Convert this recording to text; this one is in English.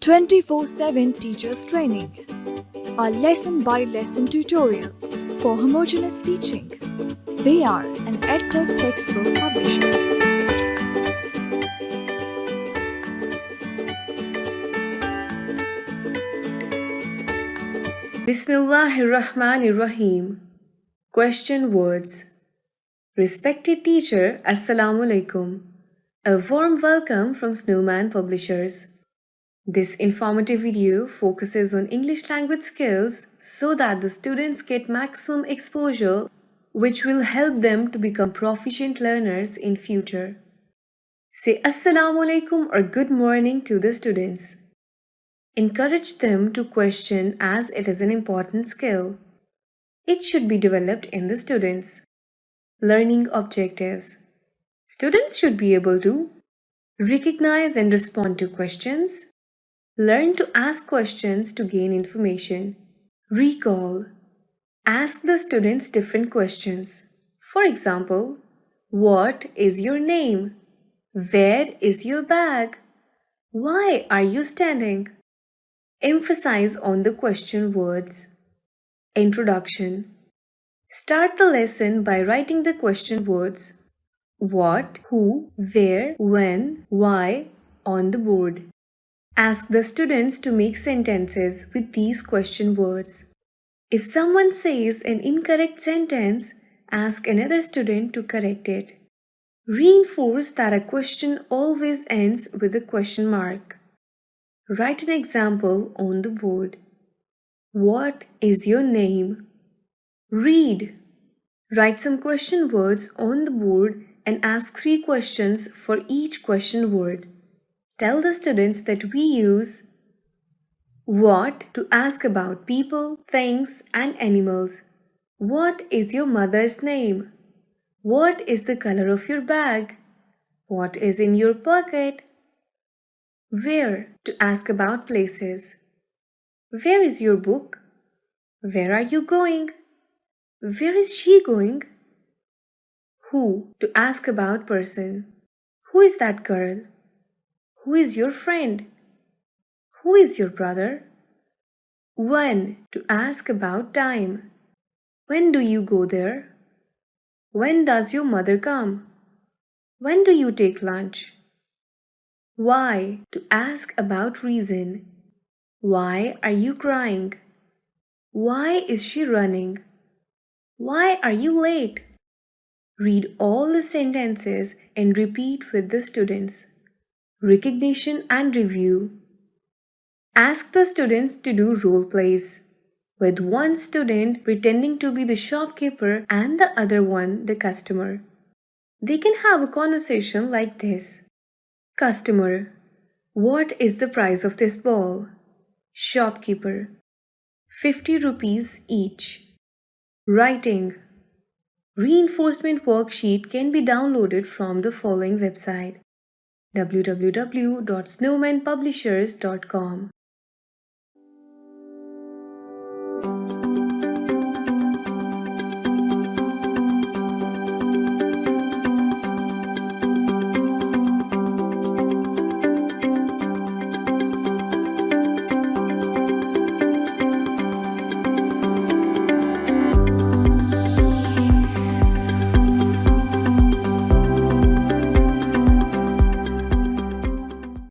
24/7 Teachers Training, a lesson-by-lesson tutorial for homogeneous teaching. We are an EdTech textbook publishers. Bismillahirrahmanirrahim. Question words. Respected teacher, Assalamu alaikum. A warm welcome from Snowman Publishers. This informative video focuses on English language skills so that the students get maximum exposure, which will help them to become proficient learners in future. Say Assalamu alaikum or good morning to the students. Encourage them to question as it is an important skill. It should be developed in the students. Learning objectives. Students should be able to recognize and respond to questions, learn to ask questions to gain information, recall, ask the students different questions. For example, what is your name? Where is your bag? Why are you standing? Emphasize on the question words. Introduction. Start the lesson by writing the question words what, who, where, when, why on the board. Ask the students to make sentences with these question words. If someone says an incorrect sentence, ask another student to correct it. Reinforce that a question always ends with a question mark. Write an example on the board. What is your name? Read. Write some question words on the board and ask 3 questions for each question word. Tell the students that we use what to ask about people, things, and animals. What is your mother's name? What is the color of your bag? What is in your pocket? Where to ask about places. Where is your book? Where are you going? Where is she going? Who to ask about person. Who is that girl? Who is your friend? Who is your brother? When to ask about time. When do you go there? When does your mother come? When do you take lunch? Why to ask about reason. Why are you crying? Why is she running? Why are you late? Read all the sentences and repeat with the students. Recognition and review. Ask the students to do role plays, with one student pretending to be the shopkeeper and the other one the customer. They can have a conversation like this. Customer: what is the price of this ball? Shopkeeper: 50 rupees each. Writing. Reinforcement worksheet can be downloaded from the following website: www.snowmanpublishers.com.